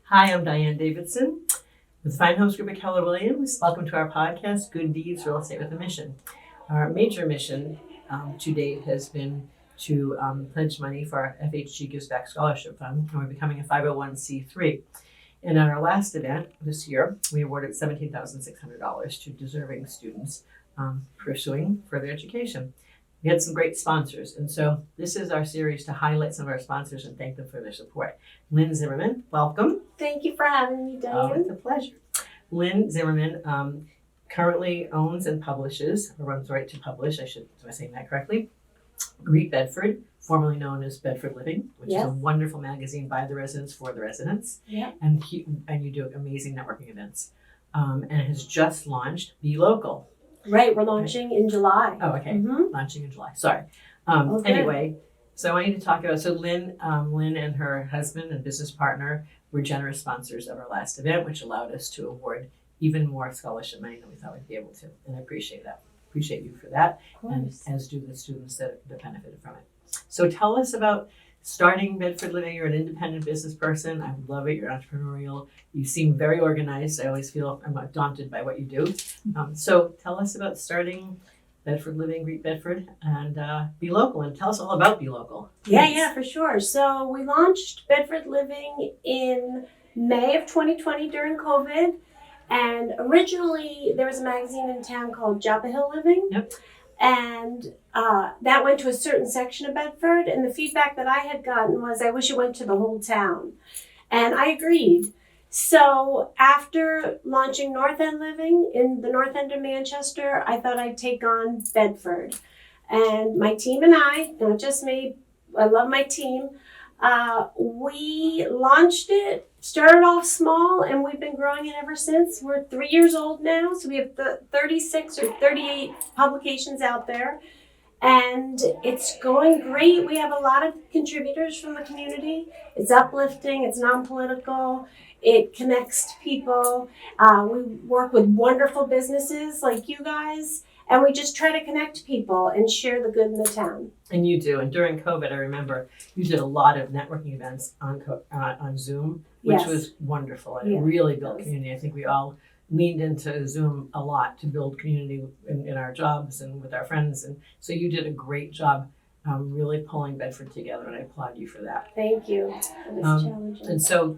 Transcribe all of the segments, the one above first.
Hi, I'm Diane Davidson with Fine Homes Group at Keller Williams. Welcome to our podcast, Good Deeds, Real Estate with a Mission. Our major mission to date has been to pledge money for our FHG Gives Back Scholarship Fund, and we're becoming a 501c3. And at our last event this year, we awarded $17,600 to deserving students pursuing further education. We had some great sponsors, and so this is our series to highlight some of our sponsors and thank them for their support. Lynn Zimmerman, welcome. Thank you for having me, Diane. It's a pleasure. Lynn Zimmerman currently owns and publishes, or runs Right to Publish, am I saying that correctly? Greet Bedford, formerly known as Bedford Living, which is a wonderful magazine by the residents for the residents. Yeah. And you do amazing networking events. And has just launched BeLocal. Right, we're launching in July. Oh, okay. Mm-hmm. Launching in July. Sorry. Okay. Anyway, so I want you to talk about, Lynn and her husband and business partner were generous sponsors of our last event, which allowed us to award even more scholarship money than we thought we'd be able to. And I appreciate that. Appreciate you for that. And as do the students that benefited from it. So tell us about starting Bedford Living. You're an independent business person. I love it. You're entrepreneurial. You seem very organized. I always feel I'm daunted by what you do. So tell us about starting Bedford Living, Greet Bedford, and BeLocal. And tell us all about BeLocal. Yeah, for sure. So we launched Bedford Living in May of 2020 during COVID. And originally there was a magazine in town called Joppa Hill Living. Yep. And that went to a certain section of Bedford, and the feedback that I had gotten was, I wish it went to the whole town. And I agreed. So after launching North End Living in the North End of Manchester, I thought I'd take on Bedford. And my team and I, not just me, I love my team, we launched it, started off small, and we've been growing it ever since. We're 3 years old now, so we have 36 or 38 publications out there. And it's going great. We have a lot of contributors from the community. It's uplifting, it's non-political, it connects people. We work with wonderful businesses like you guys, and we just try to connect people and share the good in the town. And you do. And during COVID, I remember you did a lot of networking events on Zoom, which was wonderful. And it really built community. I think we all leaned into Zoom a lot to build community in our jobs and with our friends. And so you did a great job really pulling Bedford together, and I applaud you for that. Thank you. It was challenging. And so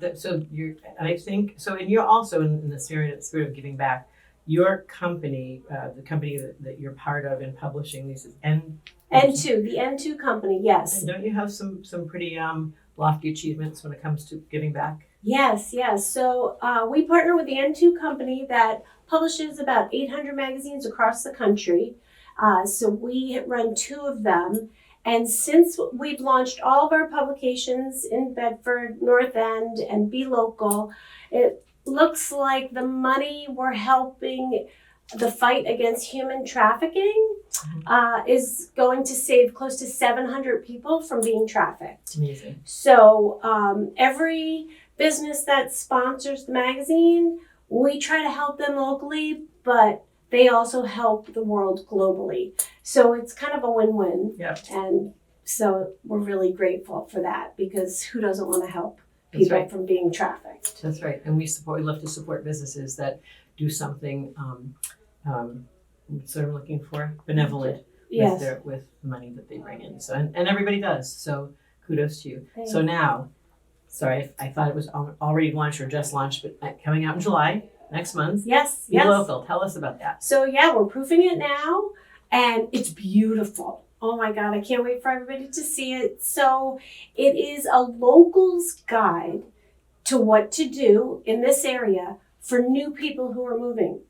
you're, I think, and you're also in the spirit of giving back. Your company, the company that you're part of in publishing these is N2, the N2 company, yes. And don't you have some pretty lofty achievements when it comes to giving back? Yes. So we partner with the N2 company that publishes about 800 magazines across the country. So we run 2 of them. And since we've launched all of our publications in Bedford, North End, and BeLocal, it looks like the money we're helping the fight against human trafficking is going to save close to 700 people from being trafficked. Amazing. So every business that sponsors the magazine, we try to help them locally, but they also help the world globally. So it's kind of a win-win. Yep. And so we're really grateful for that, because who doesn't want to help people from being trafficked? That's right. And we love to support businesses that do something sort of looking for benevolent with the money that they bring in. So and everybody does. So kudos to you. Thanks. So now, sorry, I thought it was already launched or just launched, but coming out in July next month. Yes. BeLocal. Tell us about that. So we're proofing it now, and it's beautiful. Oh my God, I can't wait for everybody to see it. So it is a local's guide to what to do in this area for new people who are moving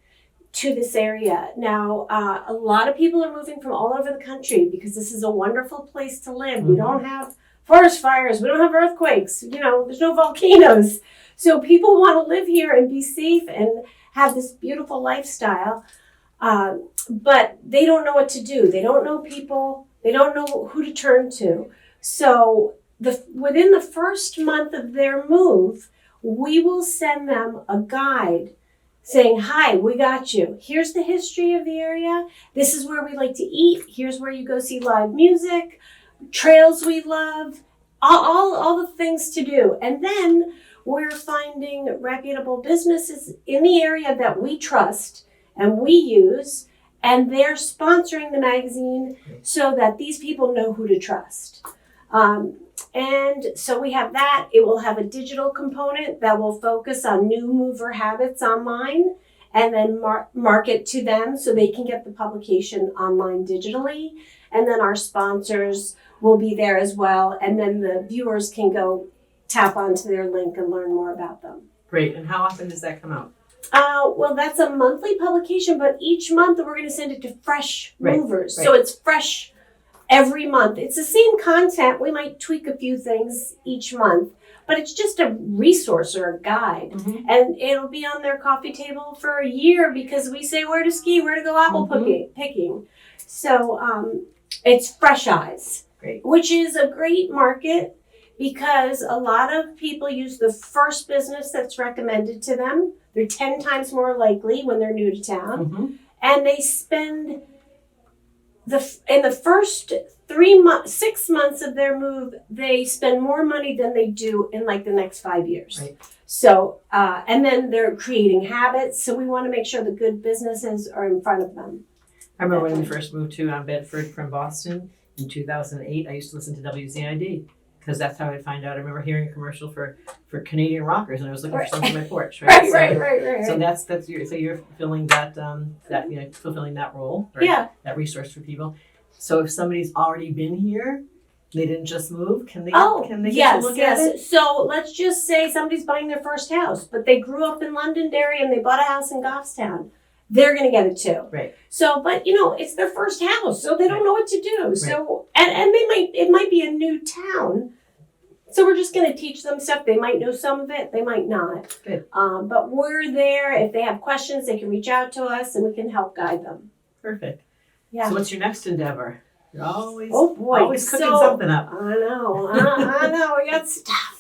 to this area. Now, a lot of people are moving from all over the country because this is a wonderful place to live. We don't have forest fires. We don't have earthquakes. There's no volcanoes. So people want to live here and be safe and have this beautiful lifestyle. But they don't know what to do. They don't know people. They don't know who to turn to. So within the first month of their move, we will send them a guide saying, hi, we got you. Here's the history of the area. This is where we like to eat. Here's where you go see live music, trails we love, all the things to do. And then we're finding reputable businesses in the area that we trust and we use, and they're sponsoring the magazine so that these people know who to trust. And so we have that. It will have a digital component that will focus on new mover habits online and then market to them so they can get the publication online digitally. And then our sponsors will be there as well. And then the viewers can go tap onto their link and learn more about them. Great. And how often does that come out? Well, that's a monthly publication, but each month we're going to send it to fresh movers. Right. So it's fresh every month. It's the same content. We might tweak a few things each month, but it's just a resource or a guide. Mm-hmm. And it'll be on their coffee table for a year because we say where to ski, where to go apple picking. So it's Fresh Eyes, which is a great market because a lot of people use the first business that's recommended to them. They're 10 times more likely when they're new to town. Mm-hmm. And they spend in the first 6 months of their move, they spend more money than they do in like the next 5 years. Right. So, and then they're creating habits. So we want to make sure the good businesses are in front of them. I remember when we first moved to Bedford from Boston in 2008, I used to listen to WZID because that's how I'd find out. I remember hearing a commercial for Canadian rockers, and I was looking for something on my porch. Right. Right. So you're fulfilling that fulfilling that role. Right? Yeah. That resource for people. So if somebody's already been here, they didn't just move. Can they? Yes, get a look at it? So let's just say somebody's buying their first house, but they grew up in Londonderry and they bought a house in Goffstown. They're going to get it too. Right. So, but it's their first house, so they don't know what to do. So, and it might be a new town. So we're just going to teach them stuff. They might know some of it, they might not. Good. But we're there. If they have questions, they can reach out to us and we can help guide them. Perfect. Yeah. So what's your next endeavor? You're always cooking So, something up. I know. I know. We got stuff.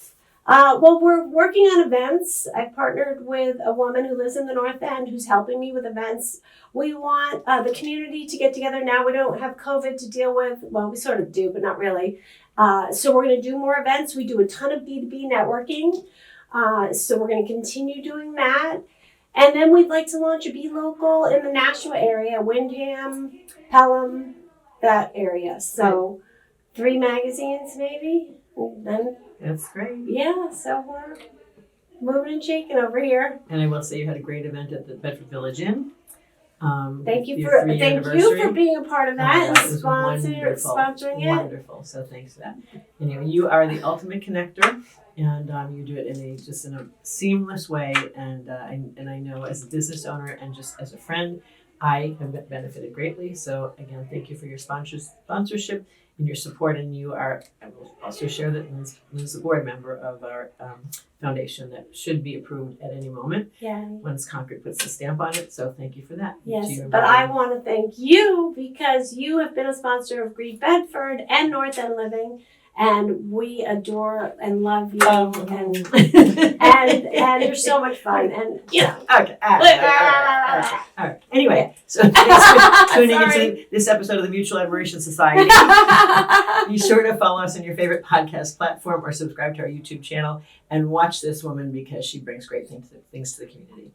Well, we're working on events. I've partnered with a woman who lives in the North End who's helping me with events. We want the community to get together now. We don't have COVID to deal with. Well, we sort of do, but not really. So we're going to do more events. We do a ton of B2B networking. So we're going to continue doing that. And then we'd like to launch a BeLocal in the Nashua area, Windham, Pelham, that area. So 3 magazines maybe. And then That's great. yeah, so we're moving and shaking over here. And I will say you had a great event at the Bedford Village Inn. Thank you your for 3-year anniversary. being a part of that and That was sponsoring it. Wonderful. So thanks for that. Anyway, you are the ultimate connector, and you do it in a seamless way. And I know as a business owner and just as a friend, I have benefited greatly. So again, thank you for your sponsorship and your support. And I will also share that Lynn's a board member of our foundation that should be approved at any moment. Yeah. Once Concord puts the stamp on it. So thank you for that. Yes, To you, but I want to thank you because you have been a sponsor of Great Bedford and North End Living, and we adore and love you, and you're so much fun, and Okay. All right. Anyway, so thanks for tuning into this episode of the Mutual Admiration Society. Be sure to follow us on your favorite podcast platform or subscribe to our YouTube channel and watch this woman because she brings great things to the community.